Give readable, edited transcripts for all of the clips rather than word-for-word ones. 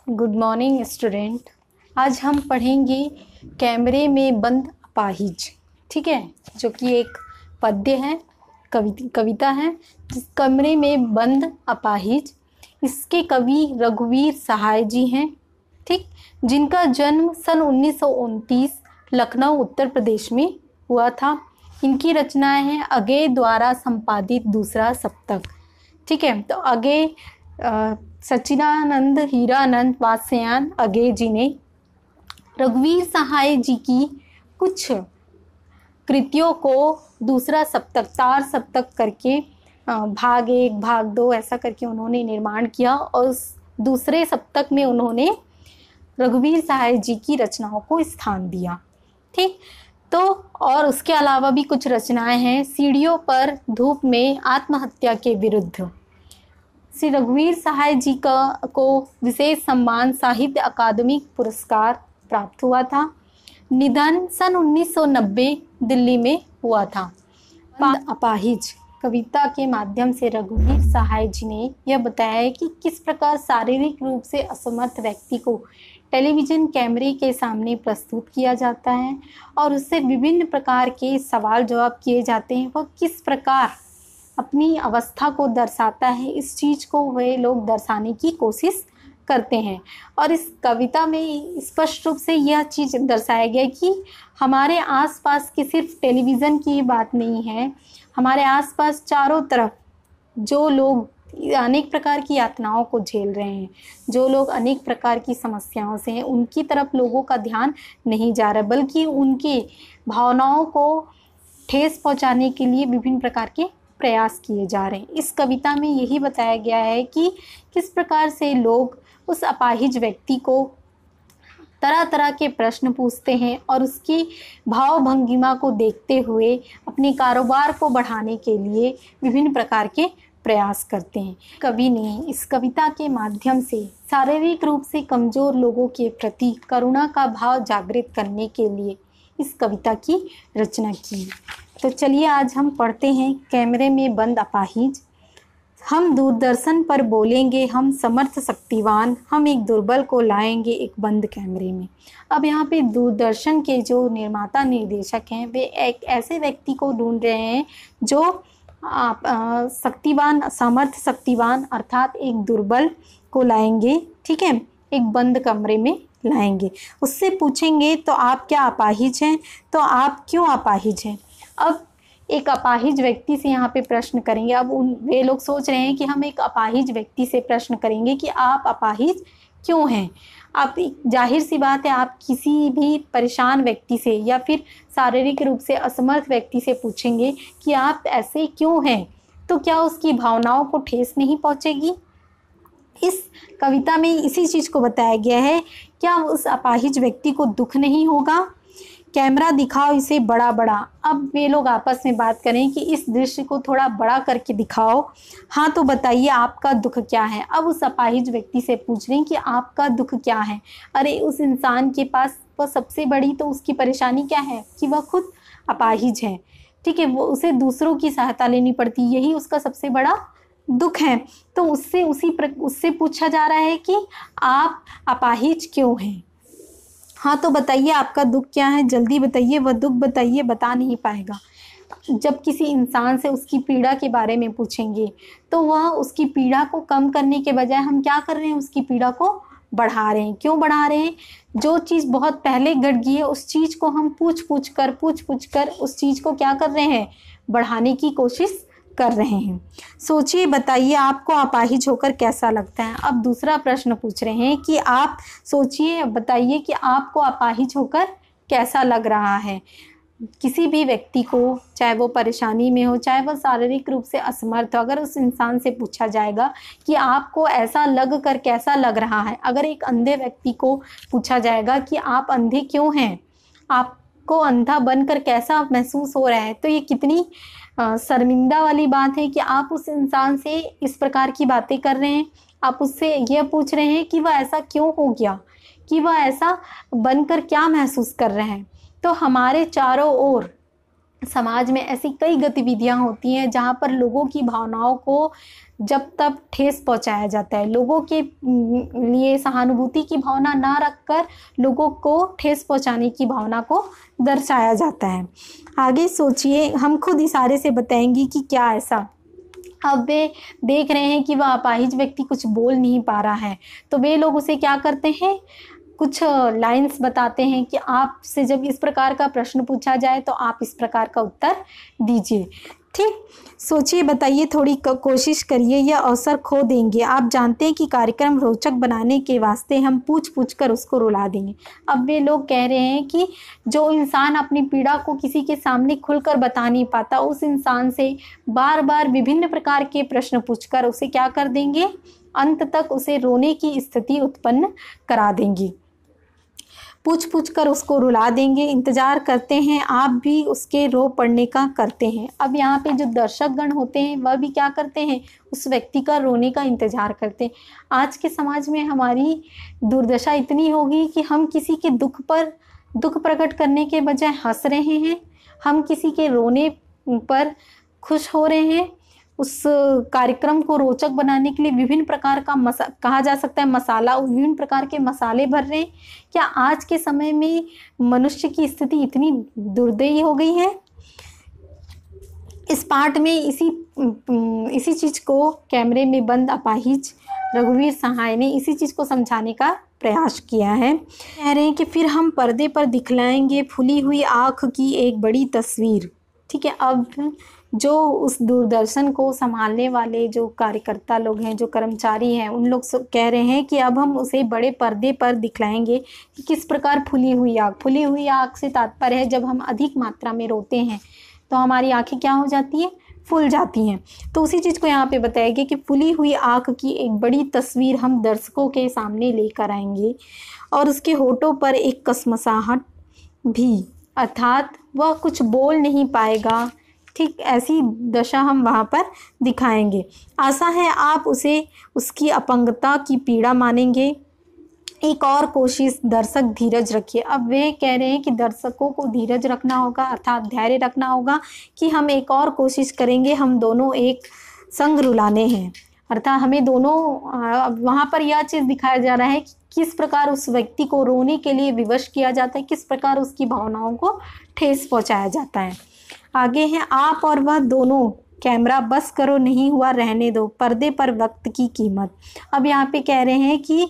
Good morning student. आज हम पढ़ेंगे कैमरे में बंद अपाहिज। ठीक है, जो कि एक पद्य है, कविता है। जिस कमरे में बंद अपाहिज, इसके कवि रघुवीर सहाय जी हैं। ठीक, जिनका जन्म सन 1929 लखनऊ उत्तर प्रदेश में हुआ था। इनकी रचनाएं हैं अगेय द्वारा संपादित दूसरा सप्तक। ठीक है, तो अगेय सच्चिदानंद हीरानंद वात्स्यायन अगेय जी ने रघुवीर सहाय जी की कुछ कृतियों को दूसरा सप्तक, तार सप्तक करके भाग 1 भाग 2 ऐसा करके उन्होंने निर्माण किया और उस दूसरे सप्तक में उन्होंने रघुवीर सहाय जी की रचनाओं को स्थान दिया। ठीक, तो और उसके अलावा भी कुछ रचनाएं हैं। सीढ़ियों पर धूप में आत्महत्या के विरुद्ध श्री रघुवीर सहाय जी को विशेष सम्मान साहित्य अकादमी पुरस्कार प्राप्त हुआ था। निधन सन 1990 दिल्ली में हुआ था। अपाहिज कविता के माध्यम से रघुवीर सहाय जी ने यह बताया है कि किस प्रकार शारीरिक रूप से असमर्थ व्यक्ति को टेलीविज़न कैमरे के सामने प्रस्तुत किया जाता है और उससे विभिन्न प्रकार के सवाल जवाब किए जाते हैं। वह किस प्रकार अपनी अवस्था को दर्शाता है, इस चीज़ को वे लोग दर्शाने की कोशिश करते हैं। और इस कविता में स्पष्ट रूप से यह चीज़ दर्शाया गया कि हमारे आसपास की सिर्फ टेलीविज़न की बात नहीं है। हमारे आसपास चारों तरफ जो लोग अनेक प्रकार की यातनाओं को झेल रहे हैं, जो लोग अनेक प्रकार की समस्याओं से हैं, उनकी तरफ लोगों का ध्यान नहीं जा रहा, बल्कि उनकी भावनाओं को ठेस पहुंचाने के लिए विभिन्न प्रकार के प्रयास किए जा रहे हैं। इस कविता में यही बताया गया है कि किस प्रकार से लोग उस अपाहिज व्यक्ति को तरह तरह के प्रश्न पूछते हैं और उसकी भाव भंगिमा को देखते हुए अपने कारोबार को बढ़ाने के लिए विभिन्न प्रकार के प्रयास करते हैं। कवि ने इस कविता के माध्यम से शारीरिक रूप से कमज़ोर लोगों के प्रति करुणा का भाव जागृत करने के लिए इस कविता की रचना की। तो चलिए आज हम पढ़ते हैं कैमरे में बंद अपाहिज। हम दूरदर्शन पर बोलेंगे हम समर्थ शक्तिवान, हम एक दुर्बल को लाएंगे एक बंद कैमरे में। अब यहाँ पे दूरदर्शन के जो निर्माता निर्देशक हैं वे एक ऐसे व्यक्ति को ढूंढ रहे हैं जो शक्तिवान, समर्थ शक्तिवान अर्थात एक दुर्बल को लाएंगे। ठीक है, एक बंद कमरे में लाएंगे। उससे पूछेंगे तो आप क्या अपाहिज हैं, तो आप क्यों अपाहिज हैं। अब एक अपाहिज व्यक्ति से यहाँ पे प्रश्न करेंगे। अब वे लोग सोच रहे हैं कि हम एक अपाहिज व्यक्ति से प्रश्न करेंगे कि आप अपाहिज क्यों हैं। आप जाहिर सी बात है, आप किसी भी परेशान व्यक्ति से या फिर शारीरिक रूप से असमर्थ व्यक्ति से पूछेंगे कि आप ऐसे क्यों हैं, तो क्या उसकी भावनाओं को ठेस नहीं पहुँचेगी। इस कविता में इसी चीज़ को बताया गया है। क्या उस अपाहिज व्यक्ति को दुख नहीं होगा। कैमरा दिखाओ इसे बड़ा बड़ा। अब वे लोग आपस में बात करें कि इस दृश्य को थोड़ा बड़ा करके दिखाओ। हाँ, तो बताइए आपका दुख क्या है। अब उस अपाहिज व्यक्ति से पूछ रहे हैं कि आपका दुख क्या है। अरे उस इंसान के पास वह सबसे बड़ी तो उसकी परेशानी क्या है कि वह खुद अपाहिज है। ठीक है, वो उसे दूसरों की सहायता लेनी पड़ती, यही उसका सबसे बड़ा दुख है। तो उससे पूछा जा रहा है कि आप अपाहिज क्यों हैं। हाँ, तो बताइए आपका दुख क्या है, जल्दी बताइए। वह दुख बताइए, बता नहीं पाएगा। जब किसी इंसान से उसकी पीड़ा के बारे में पूछेंगे तो वह उसकी पीड़ा को कम करने के बजाय हम क्या कर रहे हैं, उसकी पीड़ा को बढ़ा रहे हैं। क्यों बढ़ा रहे हैं। जो चीज़ बहुत पहले घट गई है उस चीज़ को हम पूछ पूछ कर उस चीज़ को क्या कर रहे हैं, बढ़ाने की कोशिश कर रहे हैं। सोचिए, बताइए आपको अपाहिज होकर कैसा लगता है। अब दूसरा प्रश्न पूछ रहे हैं कि आप सोचिए, बताइए कि आपको अपाहिज होकर कैसा लग रहा है। किसी भी व्यक्ति को, चाहे वो परेशानी में हो, चाहे वो शारीरिक रूप से असमर्थ हो, अगर उस इंसान से पूछा जाएगा कि आपको ऐसा लग कर कैसा लग रहा है। अगर एक अंधे व्यक्ति को पूछा जाएगा कि आप अंधे क्यों हैं, आपको अंधा बनकर कैसा महसूस हो रहा है, तो ये कितनी शर्मिंदा वाली बात है कि आप उस इंसान से इस प्रकार की बातें कर रहे हैं। आप उससे यह पूछ रहे हैं कि वह ऐसा क्यों हो गया, कि वह ऐसा बनकर क्या महसूस कर रहे हैं। तो हमारे चारों ओर समाज में ऐसी कई गतिविधियां होती हैं जहां पर लोगों की भावनाओं को जब तक ठेस पहुंचाया जाता है, लोगों के लिए सहानुभूति की भावना ना रखकर लोगों को ठेस पहुंचाने की भावना को दर्शाया जाता है। आगे सोचिए, हम खुद इशारे से बताएंगी कि क्या ऐसा। अब वे देख रहे हैं कि वह अपाहिज व्यक्ति कुछ बोल नहीं पा रहा है, तो वे लोग उसे क्या करते हैं, कुछ लाइंस बताते हैं कि आपसे जब इस प्रकार का प्रश्न पूछा जाए तो आप इस प्रकार का उत्तर दीजिए। ठीक, सोचिए, बताइए, थोड़ी कोशिश करिए, यह अवसर खो देंगे। आप जानते हैं कि कार्यक्रम रोचक बनाने के वास्ते हम पूछ पूछ कर उसको रुला देंगे। अब वे लोग कह रहे हैं कि जो इंसान अपनी पीड़ा को किसी के सामने खुलकर बता नहीं पाता, उस इंसान से बार बार विभिन्न प्रकार के प्रश्न पूछकर उसे क्या कर देंगे, अंत तक उसे रोने की स्थिति उत्पन्न करा देंगी, पूछ पूछ कर उसको रुला देंगे। इंतजार करते हैं, आप भी उसके रो पड़ने का करते हैं। अब यहाँ पे जो दर्शकगण होते हैं वह भी क्या करते हैं, उस व्यक्ति का रोने का इंतजार करते हैं। आज के समाज में हमारी दुर्दशा इतनी होगी कि हम किसी के दुख पर दुख प्रकट करने के बजाय हंस रहे हैं, हम किसी के रोने पर खुश हो रहे हैं। उस कार्यक्रम को रोचक बनाने के लिए विभिन्न प्रकार का कहा जा सकता है मसाला, विभिन्न प्रकार के मसाले भर रहे हैं। क्या आज के समय में मनुष्य की स्थिति इतनी दुर्दयी हो गई है? इस पाठ में इसी चीज को कैमरे में बंद अपाहिज रघुवीर सहाय ने इसी चीज को समझाने का प्रयास किया है। कह रहे हैं कि फिर हम पर्दे पर दिखलाएंगे फूली हुई आँख की एक बड़ी तस्वीर। ठीक है, अब जो उस दूरदर्शन को संभालने वाले जो कार्यकर्ता लोग हैं, जो कर्मचारी हैं, उन लोग कह रहे हैं कि अब हम उसे बड़े पर्दे पर दिखलाएंगे कि किस प्रकार फूली हुई आँख से तात्पर्य है जब हम अधिक मात्रा में रोते हैं तो हमारी आँखें क्या हो जाती हैं, फूल जाती हैं। तो उसी चीज़ को यहाँ पे बताया गया कि फूली हुई आँख की एक बड़ी तस्वीर हम दर्शकों के सामने लेकर आएंगे और उसके होठों पर एक कसमसाहट भी, अर्थात वह कुछ बोल नहीं पाएगा। ठीक ऐसी दशा हम वहाँ पर दिखाएंगे। आशा है आप उसे उसकी अपंगता की पीड़ा मानेंगे। एक और कोशिश, दर्शक धीरज रखिए। अब वे कह रहे हैं कि दर्शकों को धीरज रखना होगा, अर्थात धैर्य रखना होगा कि हम एक और कोशिश करेंगे, हम दोनों एक संग रुलाने हैं। अर्थात हमें दोनों, वहाँ पर यह चीज़ दिखाया जा रहा है कि किस प्रकार उस व्यक्ति को रोने के लिए विवश किया जाता है, किस प्रकार उसकी भावनाओं को ठेस पहुँचाया जाता है। आगे हैं, आप और वह दोनों, कैमरा बस करो, नहीं हुआ रहने दो, पर्दे पर वक्त की कीमत। अब यहाँ पे कह रहे हैं कि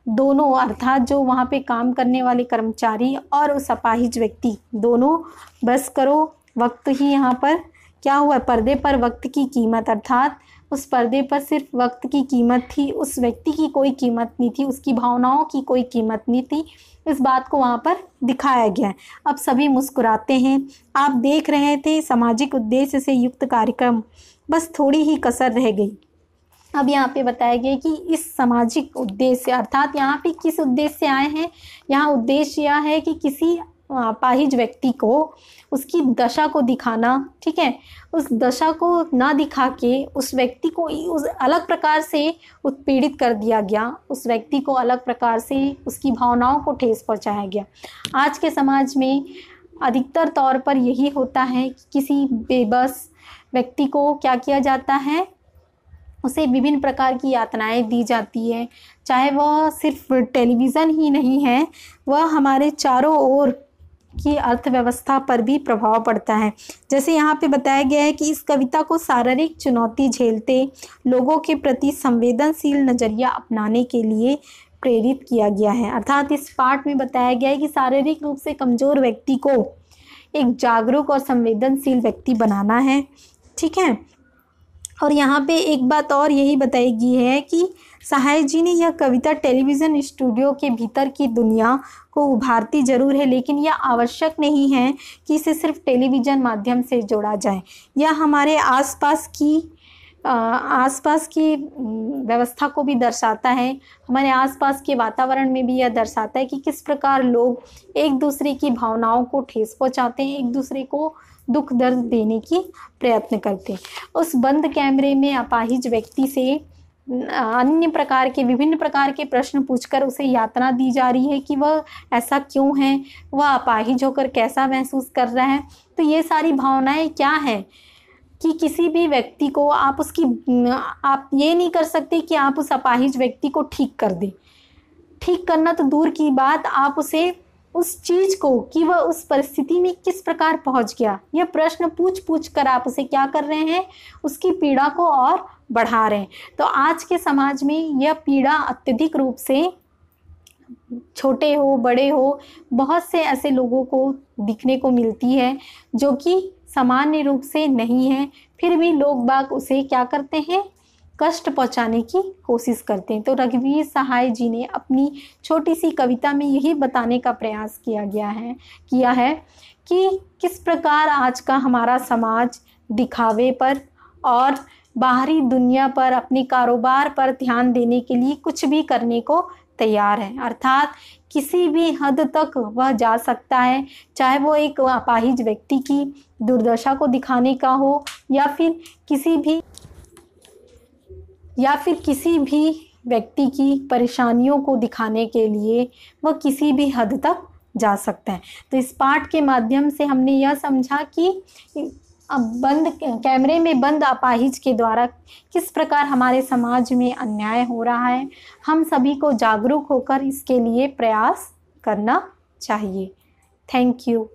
दोनों, अर्थात जो वहाँ पे काम करने वाले कर्मचारी और उस अपाहिज व्यक्ति, दोनों बस करो, वक्त ही यहाँ पर क्या हुआ, पर्दे पर वक्त की कीमत, अर्थात उस पर्दे पर सिर्फ वक्त की कीमत थी, उस व्यक्ति की कोई कीमत नहीं थी, उसकी भावनाओं की कोई कीमत नहीं थी। इस बात को वहाँ पर दिखाया गया है। अब सभी मुस्कुराते हैं। आप देख रहे थे सामाजिक उद्देश्य से युक्त कार्यक्रम, बस थोड़ी ही कसर रह गई। अब यहाँ पे बताया गया कि इस सामाजिक उद्देश्य, अर्थात यहाँ पे किस उद्देश्य से आए हैं, यहाँ उद्देश्य यह है कि किसी अपाहिज व्यक्ति को उसकी दशा को दिखाना। ठीक है, उस दशा को ना दिखा के उस व्यक्ति को उस अलग प्रकार से उत्पीड़ित कर दिया गया, उस व्यक्ति को अलग प्रकार से उसकी भावनाओं को ठेस पहुंचाया गया। आज के समाज में अधिकतर तौर पर यही होता है कि किसी बेबस व्यक्ति को क्या किया जाता है, उसे विभिन्न प्रकार की यातनाएं दी जाती है। चाहे वह सिर्फ टेलीविज़न ही नहीं है, वह हमारे चारों ओर की अर्थव्यवस्था पर भी प्रभाव पड़ता है। जैसे यहाँ पे बताया गया है कि इस कविता को शारीरिक चुनौती झेलते लोगों के प्रति संवेदनशील नज़रिया अपनाने के लिए प्रेरित किया गया है। अर्थात इस पाठ में बताया गया है कि शारीरिक रूप से कमज़ोर व्यक्ति को एक जागरूक और संवेदनशील व्यक्ति बनाना है। ठीक है, और यहाँ पे एक बात और यही बताई गई है कि सहाय जी ने यह कविता टेलीविज़न स्टूडियो के भीतर की दुनिया को उभारती जरूर है, लेकिन यह आवश्यक नहीं है कि इसे सिर्फ टेलीविज़न माध्यम से जोड़ा जाए। यह हमारे आसपास की व्यवस्था को भी दर्शाता है, हमारे आसपास के वातावरण में भी यह दर्शाता है कि किस प्रकार लोग एक दूसरे की भावनाओं को ठेस पहुँचाते हैं, एक दूसरे को दुख दर्द देने की प्रयत्न करते हैं। उस बंद कैमरे में अपाहिज व्यक्ति से अन्य प्रकार के विभिन्न प्रकार के प्रश्न पूछकर उसे यातना दी जा रही है कि वह ऐसा क्यों है, वह अपाहिज होकर कैसा महसूस कर रहा है। तो ये सारी भावनाएं क्या हैं कि किसी भी व्यक्ति को आप ये नहीं कर सकते कि आप उस अपाहिज व्यक्ति को ठीक कर दें। ठीक करना तो दूर की बात, आप उसे उस चीज को कि वह उस परिस्थिति में किस प्रकार पहुंच गया, यह प्रश्न पूछ कर आप उसे क्या कर रहे हैं, उसकी पीड़ा को और बढ़ा रहे हैं। तो आज के समाज में यह पीड़ा अत्यधिक रूप से छोटे हो बड़े हो बहुत से ऐसे लोगों को दिखने को मिलती है जो कि सामान्य रूप से नहीं है, फिर भी लोग बाग उसे क्या करते हैं, कष्ट पहुंचाने की कोशिश करते हैं। तो रघुवीर सहाय जी ने अपनी छोटी सी कविता में यही बताने का प्रयास किया है कि किस प्रकार आज का हमारा समाज दिखावे पर और बाहरी दुनिया पर, अपने कारोबार पर ध्यान देने के लिए कुछ भी करने को तैयार है। अर्थात किसी भी हद तक वह जा सकता है, चाहे वो एक अपाहिज व्यक्ति की दुर्दशा को दिखाने का हो या फिर किसी भी व्यक्ति की परेशानियों को दिखाने के लिए वह किसी भी हद तक जा सकता है। तो इस पाठ के माध्यम से हमने यह समझा कि कैमरे में बंद अपाहिज के द्वारा किस प्रकार हमारे समाज में अन्याय हो रहा है। हम सभी को जागरूक होकर इसके लिए प्रयास करना चाहिए। Thank you.